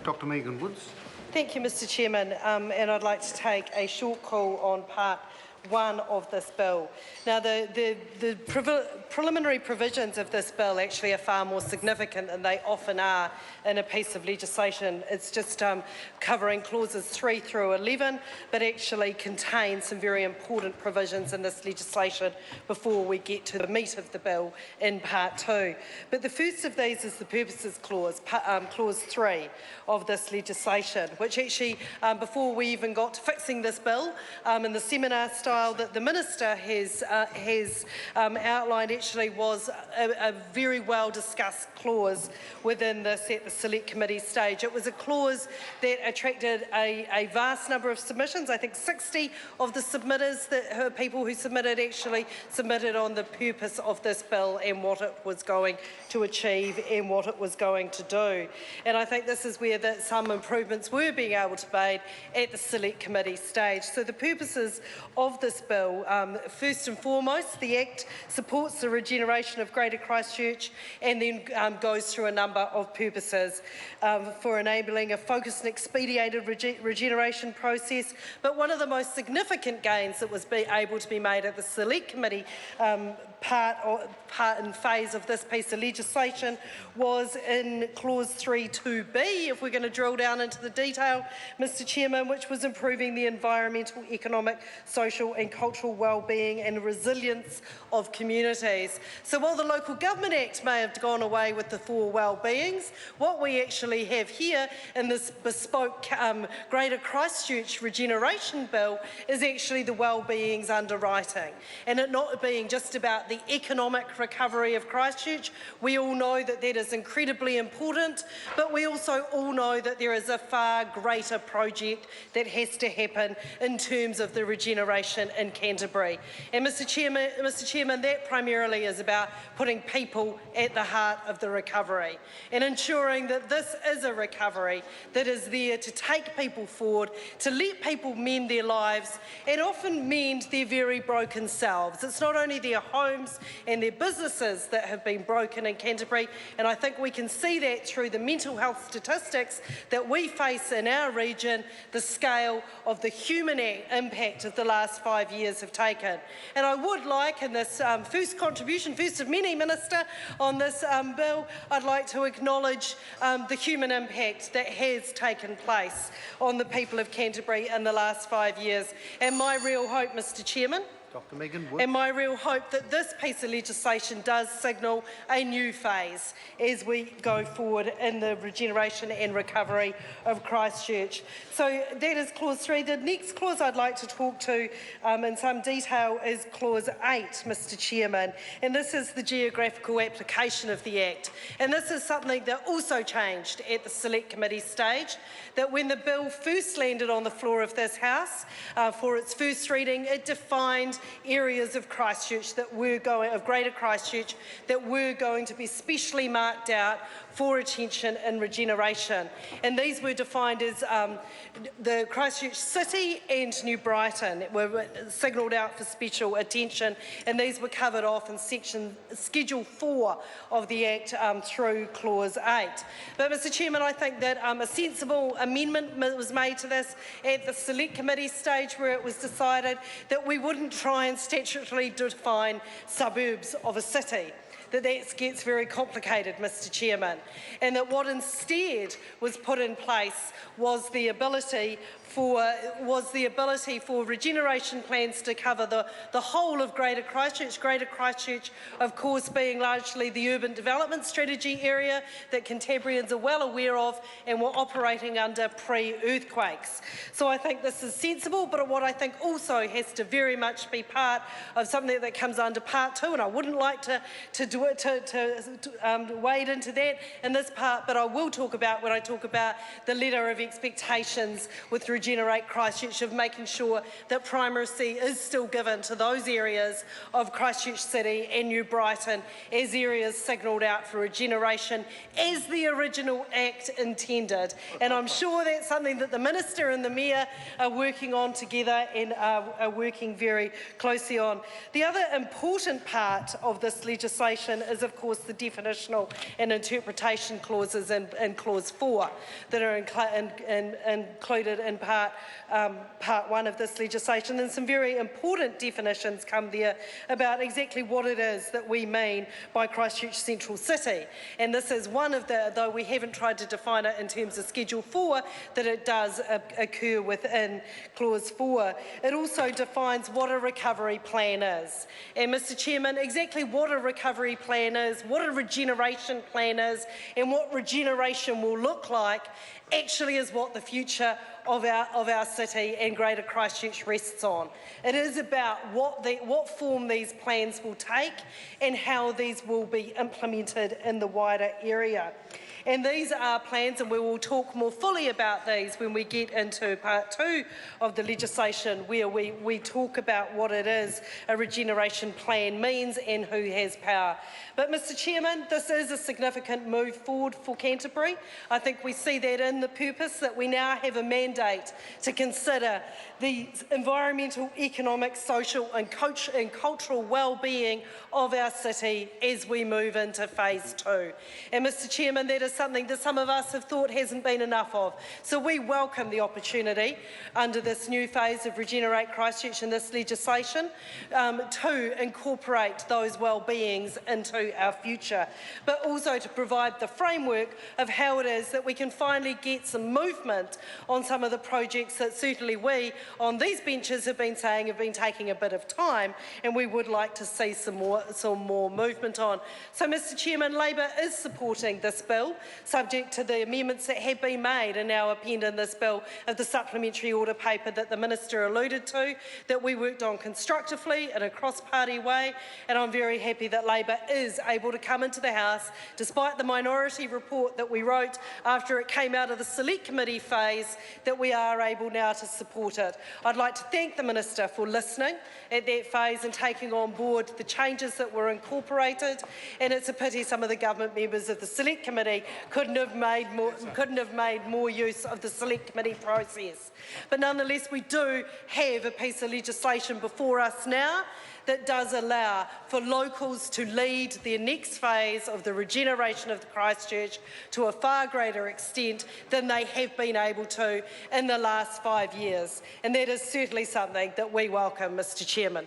Dr Megan Woods. Thank you, Mr Chairman, and I'd like to take a short call on part 1 of this bill. Now, the preliminary provisions of this bill actually are far more significant than they often are in a piece of legislation. It's just covering clauses 3 through 11, but actually contains some very important provisions in this legislation before we get to the meat of the bill in part 2. But the first of these is the purposes clause, clause 3 of this legislation, which actually, before we even got to fixing this bill, in the seminar style that the Minister has outlined, actually was a very well discussed clause within this at the Select Committee stage. It was a clause that attracted a vast number of submissions. I think 60 of the submitters, people who submitted, actually submitted on the purpose of this bill and what it was going to achieve and what it was going to do. And I think this is where some improvements were being able to be made at the Select Committee stage. So the purposes of this bill, first and foremost, the Act supports the regeneration of Greater Christchurch and then goes through a number of purposes for enabling a focused and expedited regeneration process. But one of the most significant gains that was able to be made at the Select Committee part and phase of this piece of legislation was in clause 3.2b, if we're going to drill down into the detail, Mr Chairman, which was improving the environmental, economic, social and cultural well-being and resilience of communities. So while the Local Government Act may have gone away with the 4 well-beings, what we actually have here in this bespoke Greater Christchurch Regeneration Bill is actually the well-beings underwriting, and it not being just about the economic recovery of Christchurch. We all know that that is incredibly important, but we also all know that there is a far greater project that has to happen in terms of the regeneration in Canterbury. And Mr Chairman, that primarily is about putting people at the heart of the recovery and ensuring that this is a recovery that is there to take people forward, to let people mend their lives and often mend their very broken selves. It's not only their homes and their businesses that have been broken in Canterbury, and I think we can see that through the mental health statistics that we face in our region, the scale of the human impact of the last 5 years have taken. And I would like, in this first contribution, first of many, Minister, on this bill, I'd like to acknowledge the human impact that has taken place on the people of Canterbury in the last 5 years. And my real hope, Mr Chairman, Dr Megan Woods. and my real hope that this piece of legislation does signal a new phase as we go forward in the regeneration and recovery of Christchurch. So that is clause 3. The next clause I'd like to talk to in some detail is clause 8, Mr Chairman, and this is the geographical application of the Act. And this is something that also changed at the Select Committee stage, that when the bill first landed on the floor of this House for its first reading, it defined areas of Christchurch that were of Greater Christchurch that were going to be specially marked out for attention and regeneration. And these were defined as the Christchurch City and New Brighton were signalled out for special attention, and these were covered off in Schedule 4 of the Act through Clause 8. But Mr Chairman, I think that a sensible amendment was made to this at the Select Committee stage, where it was decided that we wouldn't try and statutorily define suburbs of a city. That gets very complicated, Mr Chairman, and that what instead was put in place was the ability for regeneration plans to cover the whole of Greater Christchurch. Greater Christchurch, of course, being largely the urban development strategy area that Cantabrians are well aware of and were operating under pre-earthquakes. So I think this is sensible, but what I think also has to very much be part of something that comes under part 2, and I wouldn't like to wade into that in this part, but I will talk about when I talk about the letter of expectations with Regenerate Christchurch, of making sure that primacy is still given to those areas of Christchurch City and New Brighton as areas signalled out for regeneration as the original Act intended. And I'm sure that's something that the Minister and the Mayor are working on together and are working very closely on. The other important part of this legislation is, of course, the definitional and interpretation clauses in Clause 4 that are included in Part 1 of this legislation, and some very important definitions come there about exactly what it is that we mean by Christchurch Central City. And this is one of the, though we haven't tried to define it in terms of Schedule 4, that it does occur within Clause 4. It also defines what a recovery plan is. And Mr Chairman, exactly what a recovery plan is, what a regeneration plan is, and what regeneration will look like actually is what the future of our city and Greater Christchurch rests on. It is about what form these plans will take and how these will be implemented in the wider area. And these are plans, and we will talk more fully about these when we get into Part 2 of the legislation, where we talk about what it is a regeneration plan means and who has power. But Mr Chairman, this is a significant move forward for Canterbury. I think we see that in the purpose that we now have a mandate to consider the environmental, economic, social and cultural well-being of our city as we move into Phase 2. And Mr Chairman, that is something that some of us have thought hasn't been enough of. So we welcome the opportunity under this new phase of Regenerate Christchurch and this legislation to incorporate those well-beings into our future, but also to provide the framework of how it is that we can finally get some movement on some of the projects that certainly we on these benches have been saying have been taking a bit of time, and we would like to see some more movement on. So Mr Chairman, Labor is supporting this bill, subject to the amendments that have been made and now append in this bill of the supplementary order paper that the Minister alluded to, that we worked on constructively in a cross-party way, and I'm very happy that Labor is able to come into the House, despite the minority report that we wrote after it came out of the Select Committee phase, that we are able now to support it. I'd like to thank the Minister for listening at that phase and taking on board the changes that were incorporated, and it's a pity some of the government members of the Select Committee couldn't have made more use of the Select Committee process. But nonetheless, we do have a piece of legislation before us now that does allow for locals to lead their next phase of the regeneration of the Christchurch to a far greater extent than they have been able to in the last 5 years. And that is certainly something that we welcome, Mr Chairman.